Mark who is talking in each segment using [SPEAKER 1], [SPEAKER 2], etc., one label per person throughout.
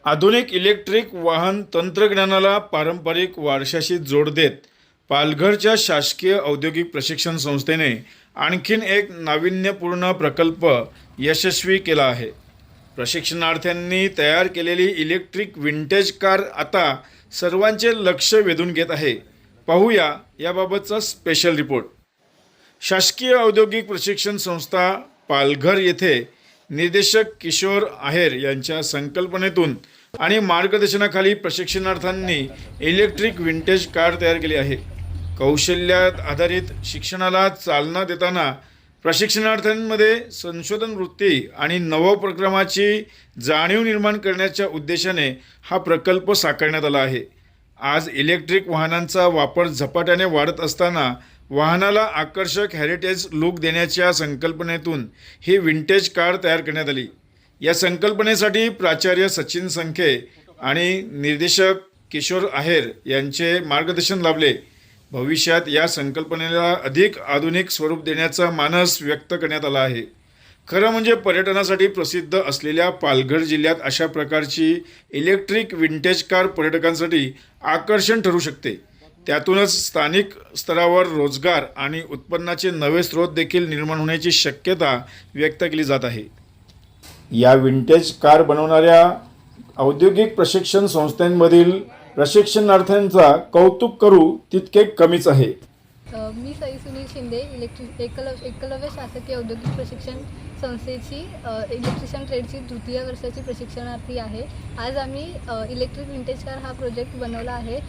[SPEAKER 1] आधुनिक इलेक्ट्रिक वाहन तंत्रज्ञानाला पारंपरिक वारशाशी जोड देत पालघरच्या शासकीय औद्योगिक प्रशिक्षण संस्थेने आणखीन एक नाविन्यपूर्ण प्रकल्प यशस्वी केला आहे. प्रशिक्षणार्थ्यांनी तयार केलेली इलेक्ट्रिक विंटेज कार आता सर्वांचे लक्ष वेधून घेत आहे. पाहूया याबाबतचा स्पेशल रिपोर्ट. शासकीय औद्योगिक प्रशिक्षण संस्था पालघर येथे निर्देशक किशोर आहेर यांच्या संकल्पनेतून आणि मार्गदर्शनाखाली प्रशिक्षणार्थ्यांनी इलेक्ट्रिक विंटेज कार तयार केली आहे. कौशल्यात आधारित शिक्षणाला चालना देताना प्रशिक्षणार्थ्यांमध्ये संशोधन वृत्ती आणि नवोपक्रमाची जाणीव निर्माण करण्याच्या उद्देशाने हा प्रकल्प साकारण्यात आला आहे. आज इलेक्ट्रिक वाहनांचा वापर झपाट्याने वाढत असताना वाहनाला आकर्षक हेरिटेज लुक देण्याच्या संकल्पनेतून ही विंटेज कार तयार करण्यात आली. या संकल्पनेसाठी प्राचार्य सचिन संखे आणि निर्देशक किशोर आहेर यांचे मार्गदर्शन लाभले. भविष्यात या संकल्पनेला अधिक आधुनिक स्वरूप देण्याचा मानस व्यक्त करण्यात आला आहे. खरं म्हणजे पर्यटनासाठी प्रसिद्ध असलेल्या पालघर जिल्ह्यात अशा प्रकारची इलेक्ट्रिक विंटेज कार पर्यटकांसाठी आकर्षण ठरू शकते. त्यातूनच स्थानिक स्तरावर रोजगार आणि उत्पन्नाचे नवे स्रोत देखील निर्माण होण्याची शक्यता व्यक्त केली जात आहे. या विंटेज कार बनवणाऱ्या औद्योगिक प्रशिक्षण संस्थांमधील प्रशिक्षणार्थ्यांचा कौतुक करू तितके कमीच आहे.
[SPEAKER 2] मी सई सुनील शिंदे एकलव्य शासकीय औद्योगिक प्रशिक्षण संस्थेची इलेक्ट्रिशियन ट्रेडची तृतीय वर्षाची प्रशिक्षणार्थी आहे. आज आम्ही इलेक्ट्रिक विंटेज कार हा प्रोजेक्ट बनवला आहे.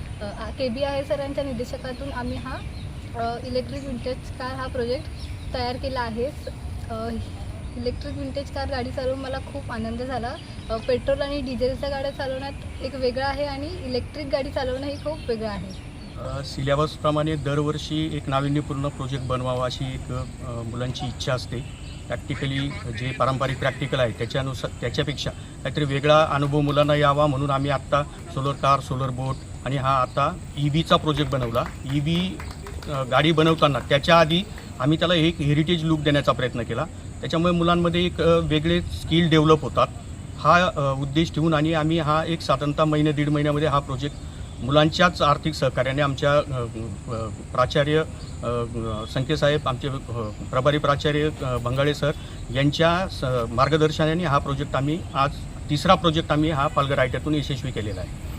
[SPEAKER 2] KB आहेर सरांच्या निर्देशकातून आम्ही हा इलेक्ट्रिक विंटेज कार हा प्रोजेक्ट तयार केला आहे. इलेक्ट्रिक विंटेज कार गाडी चालवून मला खूप आनंद झाला. पेट्रोल आणि डिझेलच्या गाड्या चालवण्यात एक वेगळं आहे आणि इलेक्ट्रिक गाडी चालवणं ही खूप वेगळं आहे.
[SPEAKER 3] सिलेबसप्रमाणे दरवर्षी एक नाविन्यपूर्ण प्रोजेक्ट बनवावा अशी एक मुलांची इच्छा असते. प्रॅक्टिकली जे पारंपरिक प्रॅक्टिकल आहे त्याच्यापेक्षा काहीतरी वेगळा अनुभव मुलांना यावा म्हणून आम्ही आत्ता सोलर कार, सोलर बोट आणि हा आता EVचा प्रोजेक्ट बनवला. EV गाडी बनवताना त्याच्या आधी आम्ही त्याला एक हेरिटेज लुक देण्याचा प्रयत्न केला. त्याच्यामुळे मुलांमध्ये एक वेगळे स्किल डेव्हलप होतात हा उद्देश ठेवून आणि आम्ही हा एक साधारणतः दीड महिन्यामध्ये हा प्रोजेक्ट मुलांच्याच आर्थिक सहकार्याने आमच्या प्राचार्य संकेसाहेब, आमचे प्रभारी प्राचार्य भंगाळे सर यांच्या मार्गदर्शनाने हा प्रोजेक्ट आम्ही आज तिसरा प्रोजेक्ट आम्ही हा पालघर ITतून यशस्वी केलेला आहे.